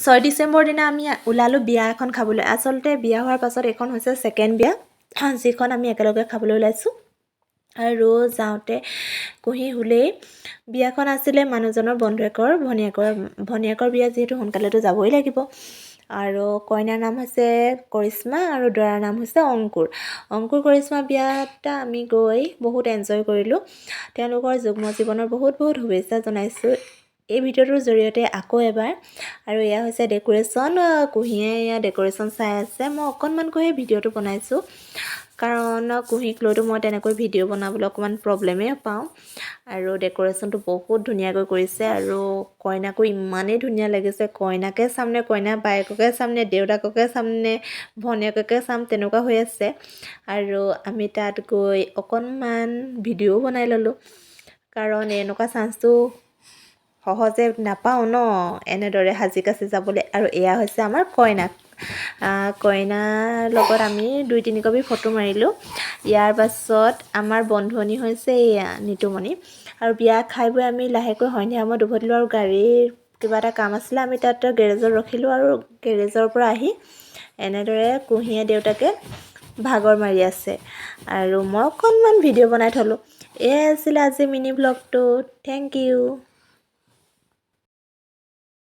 6 ডিচেম্বৰ দিনা আমি ওলালোঁ বিয়া এখন খাবলৈ। আচলতে বিয়া হোৱাৰ পাছত এইখন হৈছে ছেকেণ্ড বিয়া, যিখন আমি একেলগে খাবলৈ ওলাইছোঁ। আৰু যাওঁতে কুঁহি শুলেই। বিয়াখন আছিলে মানুহজনৰ বন্ধুৱেকৰ ভনীয়েকৰ বিয়া, যিহেতু সোনকালেতো যাবই লাগিব। আৰু কইনাৰ নাম হৈছে কৰিশ্মা আৰু দৰাৰ নাম হৈছে অংকুৰ কৰিশ্মা বিয়াত আমি গৈ বহুত এনজয় কৰিলোঁ। তেওঁলোকৰ যুগ্ম জীৱনৰ বহুত বহুত শুভেচ্ছা জনাইছোঁ এই ভিডিঅ'টোৰ জৰিয়তে আকৌ এবাৰ। আৰু এয়া হৈছে ডেক'ৰেশ্যন। কুঁহিয়ে এয়া ডেক'ৰেশ্যন চাই আছে। মই অকণমানকৈহে ভিডিঅ'টো বনাইছোঁ, কাৰণ কুঁহিক লৈতো মই তেনেকৈ ভিডিঅ' বনাবলৈ অকণমান প্ৰব্লেমেই পাওঁ। আৰু ডেক'ৰেশ্যনটো বহুত ধুনীয়াকৈ কৰিছে, আৰু কইনাকো ইমানেই ধুনীয়া লাগিছে। কইনাকে চামনে, কইনা বায়েককে চামনে, দেউতাককে চামনে, ভনীয়েককে চাম, তেনেকুৱা হৈ আছে। আৰু আমি তাত গৈ অকণমান ভিডিঅ'ও বনাই ল'লোঁ, কাৰণ এনেকুৱা চান্সটো সহজে নাপাওঁ ন, এনেদৰে সাজি কাচি যাবলৈ। আৰু এয়া হৈছে আমাৰ কইনাৰ লগত আমি 2-3 কপি ফটো মাৰিলোঁ। ইয়াৰ পাছত আমাৰ বন্ধুৱনী হৈছে এয়া নিতুমণি। আৰু বিয়া খাই বৈ আমি লাহেকৈ সন্ধিয়া সময়ত উভতিলোঁ, আৰু গাড়ীৰ কিবা এটা কাম আছিলে, আমি তাত গেৰেজত ৰখিলোঁ। আৰু গেৰেজৰ পৰা আহি এনেদৰে কুঁহিয়ে দেউতাকে ভাগৰ মাৰি আছে, আৰু মই অকণমান ভিডিঅ' বনাই থ'লোঁ। এয়াই আছিলে আজি মিনি ব্লগটো। Thank U.